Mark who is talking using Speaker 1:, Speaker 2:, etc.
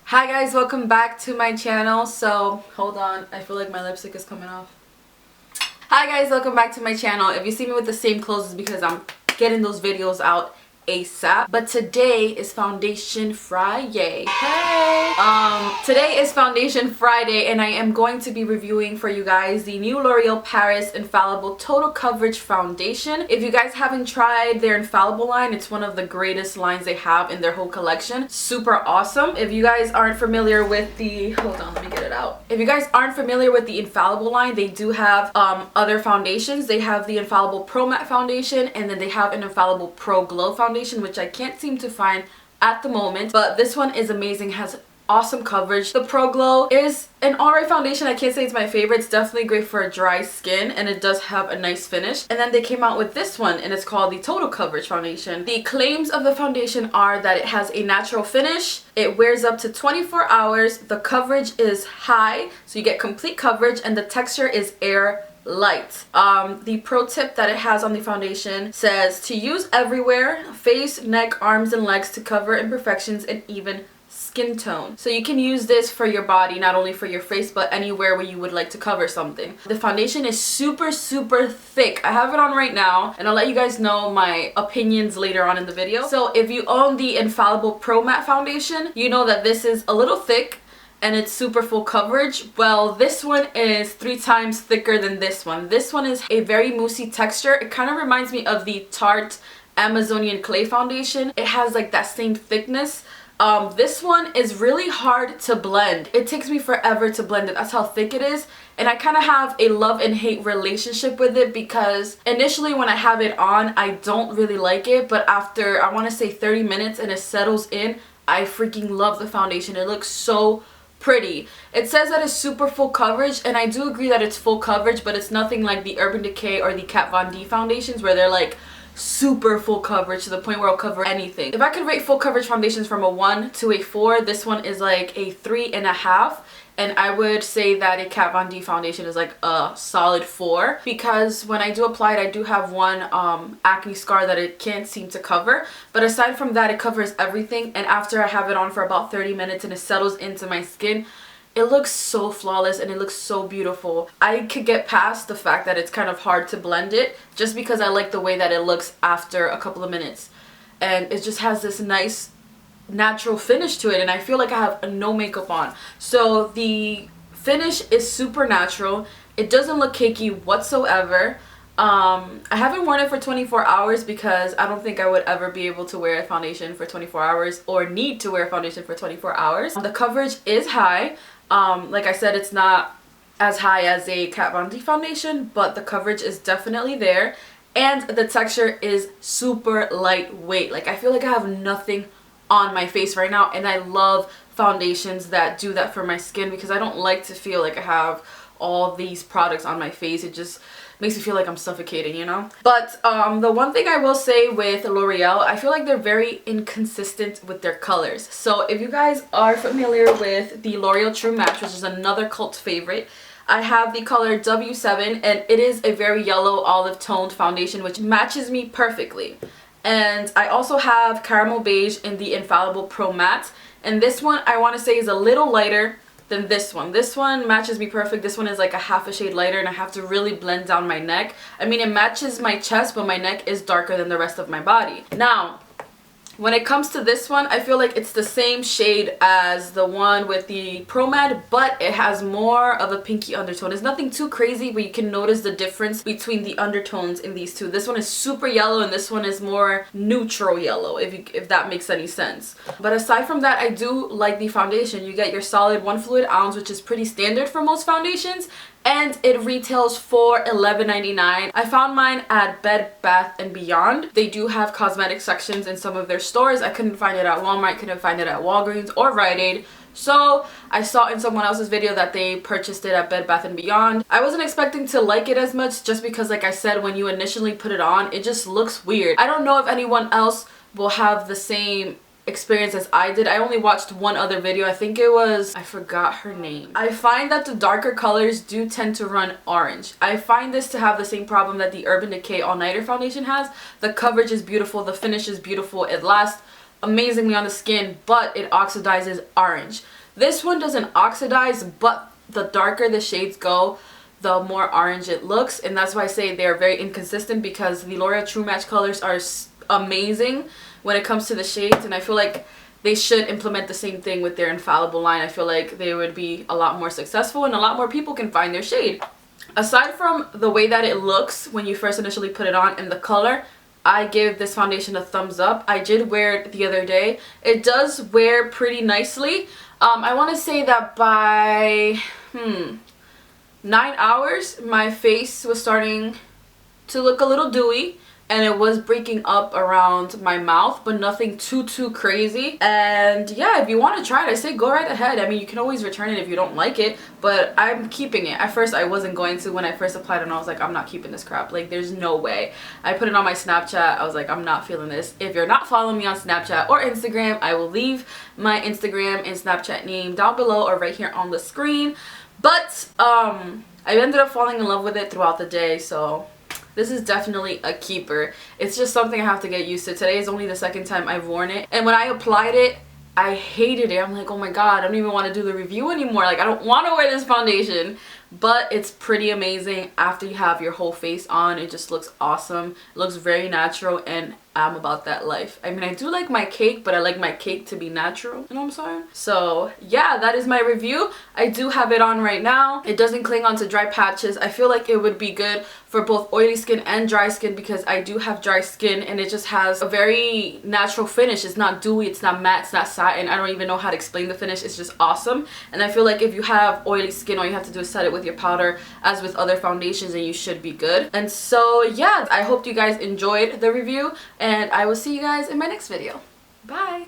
Speaker 1: Hi guys, welcome back to my channel. So, hold on, I feel like my lipstick is coming off. Hi guys, welcome back to my channel. If you see me with the same clothes, it's because I'm getting those videos out ASAP. But today is Foundation Friday. Hey! Today is Foundation Friday and I am going to be reviewing for you guys the new L'Oreal Paris Infallible Total Coverage Foundation. If you guys haven't tried their Infallible line, it's one of the greatest lines they have in their whole collection. Super awesome. If you guys aren't familiar with the... Hold on, let me get it out. If you guys aren't familiar with the Infallible line, they do have other foundations. They have the Infallible Pro Matte Foundation and then they have an Infallible Pro Glow Foundation, which I can't seem to find at the moment, but this one is amazing, has awesome coverage. The Pro Glow is an alright foundation. I can't say it's my favorite. It's definitely great for a dry skin and it does have a nice finish. And then they came out with this one and it's called the Total Coverage Foundation. The claims of the foundation are that it has a natural finish, it wears up to 24 hours, the coverage is high, so you get complete coverage, and the texture is air light. The pro tip that it has on the foundation says to use everywhere, face, neck, arms, and legs to cover imperfections and even skin tone. So you can use this for your body, not only for your face, but anywhere where you would like to cover something. The foundation is super thick. I have it on right now and I'll let you guys know my opinions later on in the video. So if you own the Infallible Pro Matte Foundation, you know that this is a little thick and it's super full coverage. Well, this one is 3 times thicker than this one. This one is a very moussey texture. It kind of reminds me of the Tarte Amazonian Clay Foundation. It has like that same thickness. This one is really hard to blend. It takes me forever to blend it. That's how thick it is. And I kind of have a love and hate relationship with it because initially when I have it on, I don't really like it. But after, I want to say 30 minutes and it settles in, I freaking love the foundation. It looks so pretty. It says that it's super full coverage and I do agree that it's full coverage, but it's nothing like the Urban Decay or the Kat Von D foundations where they're like super full coverage to the point where I'll cover anything. If I could rate full coverage foundations from a 1 to a 4, this one is like a 3.5. And I would say that a Kat Von D foundation is like a solid 4 because when I do apply it, I do have one acne scar that it can't seem to cover. But aside from that, it covers everything. And after I have it on for about 30 minutes and it settles into my skin, it looks so flawless and it looks so beautiful. I could get past the fact that it's kind of hard to blend it just because I like the way that it looks after a couple of minutes. And it just has this nice natural finish to it and I feel like I have no makeup on. So the finish is super natural. It doesn't look cakey whatsoever. I haven't worn it for 24 hours because I don't think I would ever be able to wear a foundation for 24 hours or need to wear a foundation for 24 hours. The coverage is high. Like I said, it's not as high as a Kat Von D foundation, but the coverage is definitely there and the texture is super lightweight. Like I feel like I have nothing on my face right now and I love foundations that do that for my skin because I don't like to feel like I have all these products on my face. It just makes me feel like I'm suffocating, you know? But the one thing I will say with L'Oreal, I feel like they're very inconsistent with their colors. So if you guys are familiar with the L'Oreal True Match, which is another cult favorite, I have the color W7 and it is a very yellow olive toned foundation which matches me perfectly. And I also have Caramel Beige in the Infallible Pro Matte. And this one I want to say is a little lighter than this one. This one matches me perfect. This one is like a half a shade lighter and I have to really blend down my neck. I mean, it matches my chest, but my neck is darker than the rest of my body. Now, when it comes to this one, I feel like it's the same shade as the one with the Pro Matte, but it has more of a pinky undertone. It's nothing too crazy, but you can notice the difference between the undertones in these two. This one is super yellow and this one is more neutral yellow, if that makes any sense. But aside from that, I do like the foundation. You get your solid 1 fluid ounce, which is pretty standard for most foundations. And it retails for $11.99. I found mine at Bed Bath & Beyond. They do have cosmetic sections in some of their stores. I couldn't find it at Walmart, couldn't find it at Walgreens or Rite Aid. So I saw in someone else's video that they purchased it at Bed Bath & Beyond. I wasn't expecting to like it as much just because, like I said, when you initially put it on, it just looks weird. I don't know if anyone else will have the same experience as I did. I only watched one other video. I think it was, I forgot her name. I find that the darker colors do tend to run orange. I find this to have the same problem that the Urban Decay All Nighter foundation has. The coverage is beautiful, the finish is beautiful, it lasts amazingly on the skin, but it oxidizes orange. This one doesn't oxidize, but the darker the shades go, the more orange it looks, and that's why I say they're very inconsistent, because the L'Oreal True Match colors are amazing when it comes to the shades, and I feel like they should implement the same thing with their Infallible line. I feel like they would be a lot more successful and a lot more people can find their shade. Aside from the way that it looks when you first initially put it on and the color, I give this foundation a thumbs up. I did wear it the other day. It does wear pretty nicely. I want to say that by 9 hours my face was starting to look a little dewy, and it was breaking up around my mouth, but nothing too crazy. And yeah, if you want to try it, I say go right ahead. I mean, you can always return it if you don't like it, but I'm keeping it. At first I wasn't going to. When I first applied it on, I was like, I'm not keeping this crap. Like, there's no way. I put it on my Snapchat. I was like, I'm not feeling this. If you're not following me on Snapchat or Instagram, I will leave my Instagram and Snapchat name down below or right here on the screen. But I ended up falling in love with it throughout the day, so this is definitely a keeper. It's just something I have to get used to. Today is only the second time I've worn it, and when I applied it, I hated it. I'm like, oh my god, I don't even want to do the review anymore. Like, I don't want to wear this foundation. But it's pretty amazing after you have your whole face on. It just looks awesome. It looks very natural, and I'm about that life. I mean, I do like my cake, but I like my cake to be natural. You know what I'm saying? So yeah, that is my review. I do have it on right now. It doesn't cling onto dry patches. I feel like it would be good for both oily skin and dry skin, because I do have dry skin, and it just has a very natural finish. It's not dewy, it's not matte, it's not satin. I don't even know how to explain the finish. It's just awesome. And I feel like if you have oily skin, all you have to do is set it with your powder, as with other foundations, and you should be good. And so yeah, I hope you guys enjoyed the review, and I will see you guys in my next video. Bye.